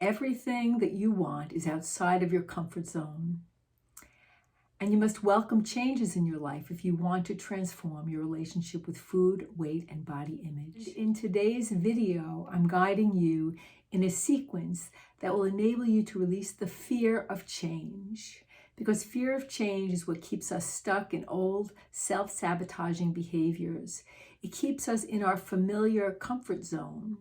Everything that you want is outside of your comfort zone. And you must welcome changes in your life if you want to transform your relationship with food, weight, and body image. In today's video, I'm guiding you in a sequence that will enable you to release the fear of change. Because fear of change is what keeps us stuck in old self-sabotaging behaviors. It keeps us in our familiar comfort zone.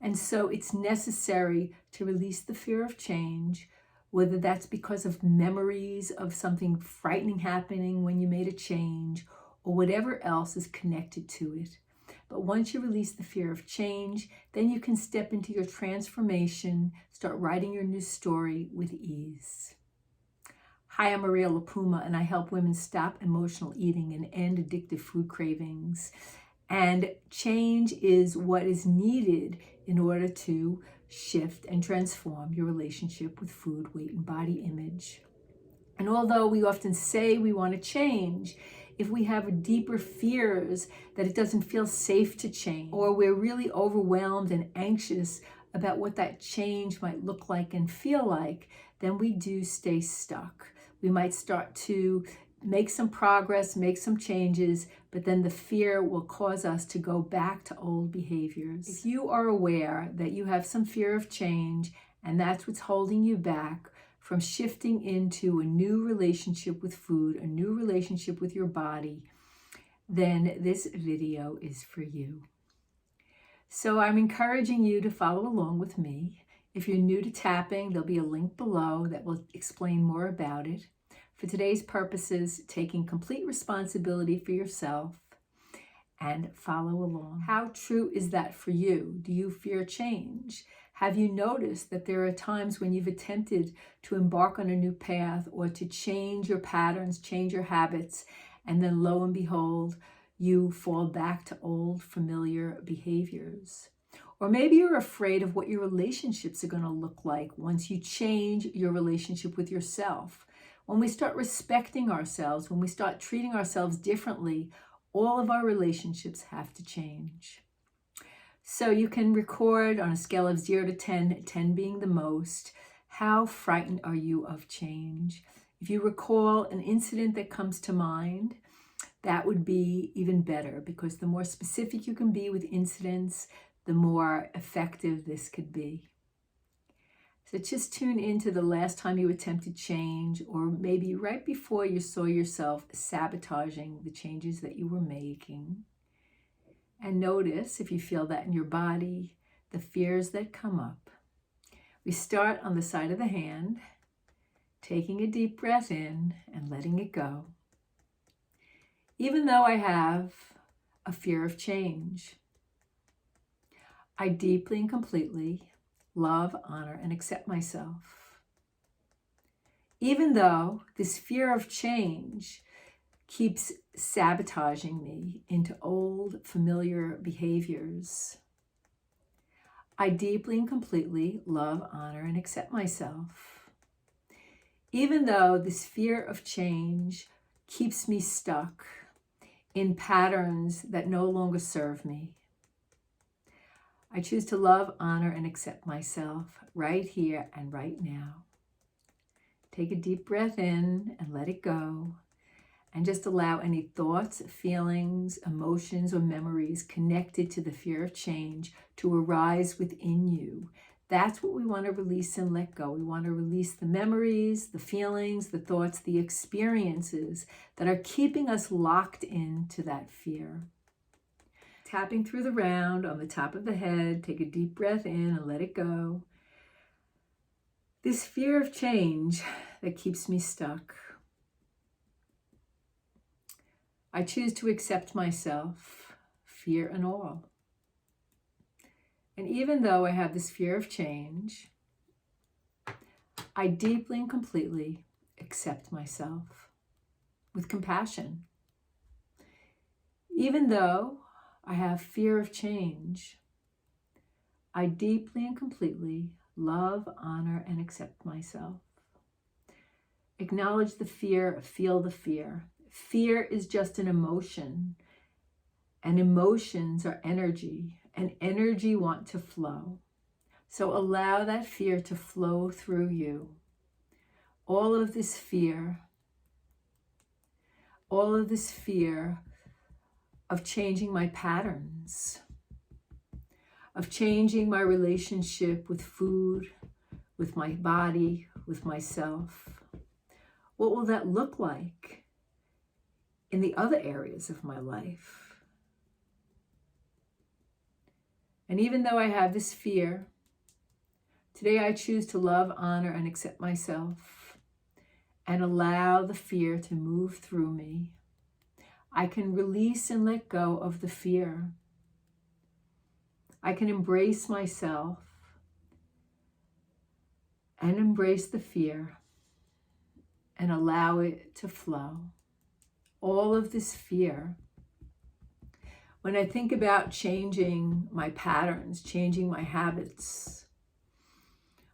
And so it's necessary to release the fear of change, whether that's because of memories of something frightening happening when you made a change, or whatever else is connected to it. But once you release the fear of change, then you can step into your transformation, start writing your new story with ease. Hi, I'm Maria LiPuma, and I help women stop emotional eating and end addictive food cravings. And change is what is needed in order to shift and transform your relationship with food, weight, and body image. And although we often say we want to change, if we have deeper fears that it doesn't feel safe to change, or we're really overwhelmed and anxious about what that change might look like and feel like, then we do stay stuck. We might start to make some progress, make some changes, but then the fear will cause us to go back to old behaviors. If you are aware that you have some fear of change and that's what's holding you back from shifting into a new relationship with food, a new relationship with your body, then this video is for you. So I'm encouraging you to follow along with me. If you're new to tapping, there'll be a link below that will explain more about it. For today's purposes, taking complete responsibility for yourself and follow along. How true is that for you? Do you fear change? Have you noticed that there are times when you've attempted to embark on a new path or to change your patterns, change your habits, and then lo and behold, you fall back to old familiar behaviors? Or maybe you're afraid of what your relationships are going to look like once you change your relationship with yourself. When we start respecting ourselves, when we start treating ourselves differently, all of our relationships have to change. So you can record on a scale of 0 to 10, 10 being the most, how frightened are you of change? If you recall an incident that comes to mind, that would be even better, because the more specific you can be with incidents, the more effective this could be. So just tune into the last time you attempted change, or maybe right before you saw yourself sabotaging the changes that you were making. And notice, if you feel that in your body, the fears that come up. We start on the side of the hand, taking a deep breath in and letting it go. Even though I have a fear of change, I deeply and completely love, honor, and accept myself. Even though this fear of change keeps sabotaging me into old familiar behaviors, I deeply and completely love, honor, and accept myself. Even though this fear of change keeps me stuck in patterns that no longer serve me, I choose to love, honor, and accept myself right here and right now. Take a deep breath in and let it go. And just allow any thoughts, feelings, emotions, or memories connected to the fear of change to arise within you. That's what we want to release and let go. We want to release the memories, the feelings, the thoughts, the experiences that are keeping us locked into that fear. Tapping through the round on the top of the head, take a deep breath in and let it go. This fear of change that keeps me stuck. I choose to accept myself, fear and all. And even though I have this fear of change, I deeply and completely accept myself with compassion. Even though I have fear of change, I deeply and completely love, honor, and accept myself. Acknowledge the fear, feel the fear. Fear is just an emotion, and emotions are energy, and energy want to flow. So allow that fear to flow through you. All of this fear of changing my patterns, of changing my relationship with food, with my body, with myself. What will that look like in the other areas of my life? And even though I have this fear, today I choose to love, honor, and accept myself and allow the fear to move through me. I can release and let go of the fear. I can embrace myself and embrace the fear and allow it to flow. All of this fear. When I think about changing my patterns, changing my habits,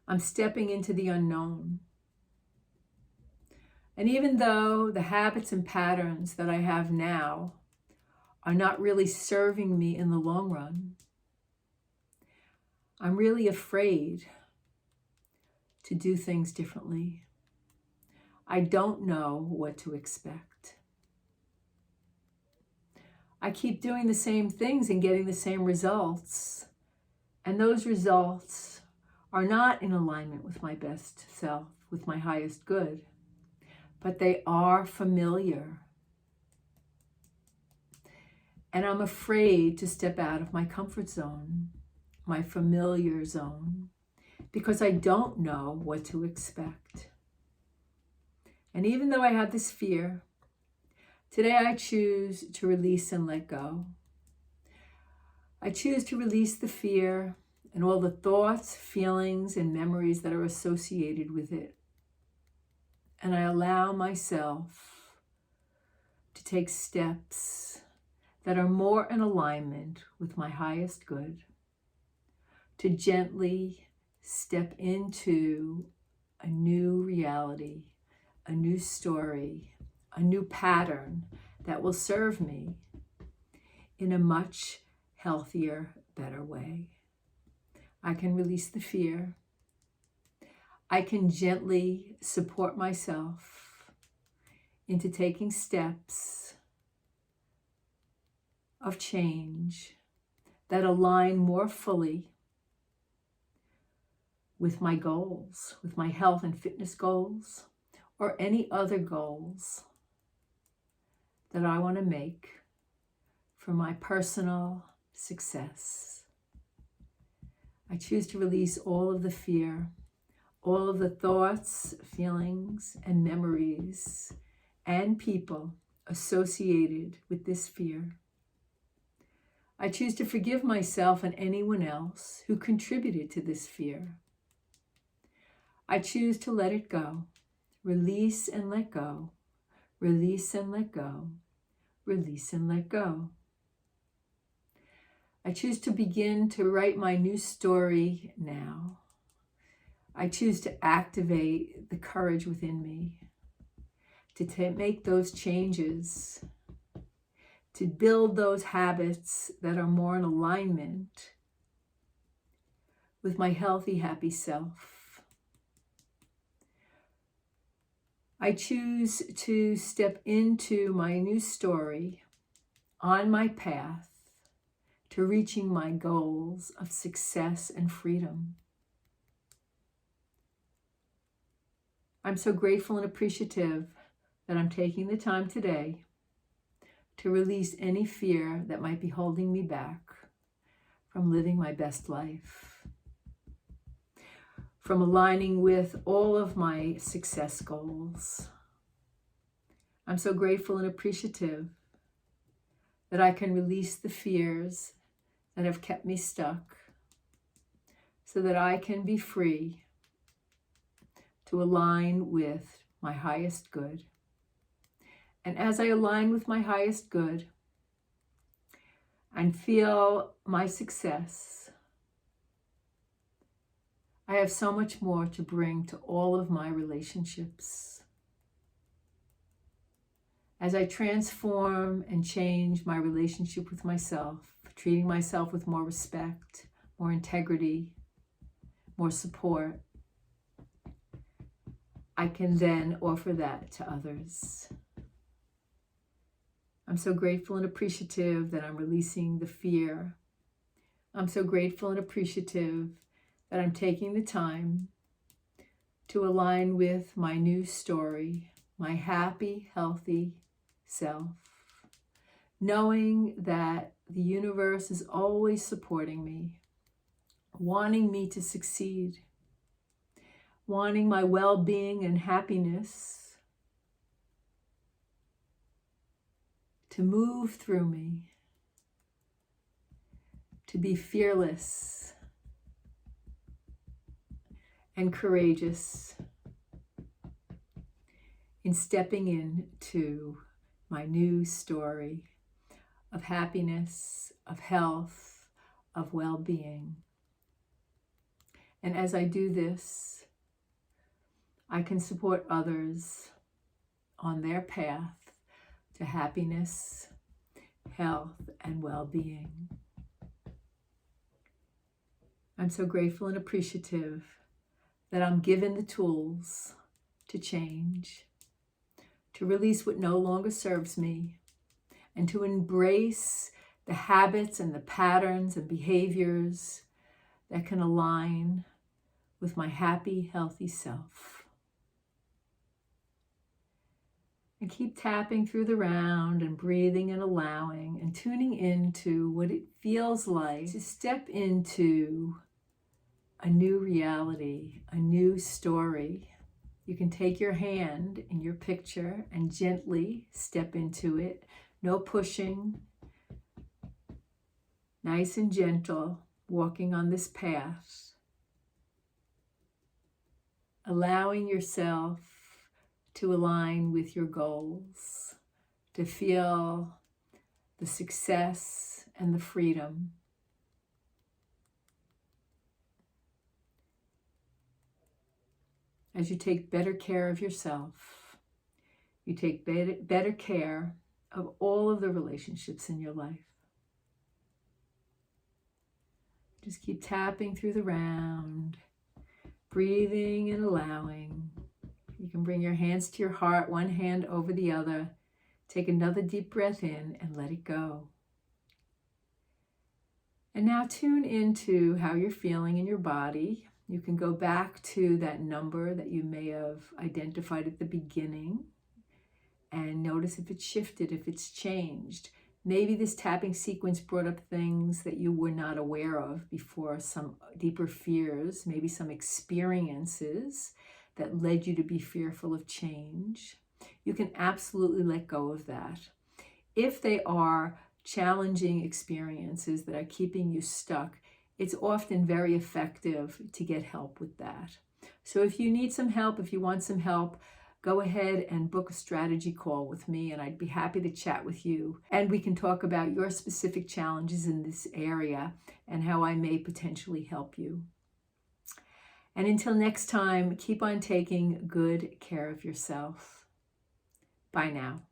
I'm stepping into the unknown. And even though the habits and patterns that I have now are not really serving me in the long run, I'm really afraid to do things differently. I don't know what to expect. I keep doing the same things and getting the same results, and those results are not in alignment with my best self, with my highest good, but they are familiar. And I'm afraid to step out of my comfort zone, my familiar zone, because I don't know what to expect. And even though I have this fear, today I choose to release and let go. I choose to release the fear and all the thoughts, feelings, and memories that are associated with it. And I allow myself to take steps that are more in alignment with my highest good, to gently step into a new reality, a new story, a new pattern that will serve me in a much healthier, better way. I can release the fear. I can gently support myself into taking steps of change that align more fully with my goals, with my health and fitness goals, or any other goals that I want to make for my personal success. I choose to release all of the fear, all of the thoughts, feelings, and memories and people associated with this fear. I choose to forgive myself and anyone else who contributed to this fear. I choose to let it go, release and let go, release and let go, release and let go. I choose to begin to write my new story now. I choose to activate the courage within me to make those changes, to build those habits that are more in alignment with my healthy, happy self. I choose to step into my new story on my path to reaching my goals of success and freedom. I'm so grateful and appreciative that I'm taking the time today to release any fear that might be holding me back from living my best life, from aligning with all of my success goals. I'm so grateful and appreciative that I can release the fears that have kept me stuck so that I can be free to align with my highest good. And as I align with my highest good and feel my success, I have so much more to bring to all of my relationships. As I transform and change my relationship with myself, treating myself with more respect, more integrity, more support, I can then offer that to others. I'm so grateful and appreciative that I'm releasing the fear. I'm so grateful and appreciative that I'm taking the time to align with my new story, my happy, healthy self, knowing that the universe is always supporting me, wanting me to succeed, wanting my well-being and happiness to move through me, to be fearless and courageous in stepping into my new story of happiness, of health, of well-being. And as I do this, I can support others on their path to happiness, health, and well-being. I'm so grateful and appreciative that I'm given the tools to change, to release what no longer serves me, and to embrace the habits and the patterns and behaviors that can align with my happy, healthy self. And keep tapping through the round and breathing and allowing and tuning into what it feels like to step into a new reality, a new story. You can take your hand in your picture and gently step into it. No pushing, nice and gentle, walking on this path. Allowing yourself to align with your goals, to feel the success and the freedom. As you take better care of yourself, you take better care of all of the relationships in your life. Just keep tapping through the round, breathing and allowing. You can bring your hands to your heart, one hand over the other. Take another deep breath in and let it go. And now tune into how you're feeling in your body. You can go back to that number that you may have identified at the beginning and notice if it's shifted, if it's changed. Maybe this tapping sequence brought up things that you were not aware of before, some deeper fears, maybe some experiences that led you to be fearful of change. You can absolutely let go of that. If they are challenging experiences that are keeping you stuck, it's often very effective to get help with that. So if you need some help, if you want some help, go ahead and book a strategy call with me, and I'd be happy to chat with you. And we can talk about your specific challenges in this area and how I may potentially help you. And until next time, keep on taking good care of yourself. Bye now.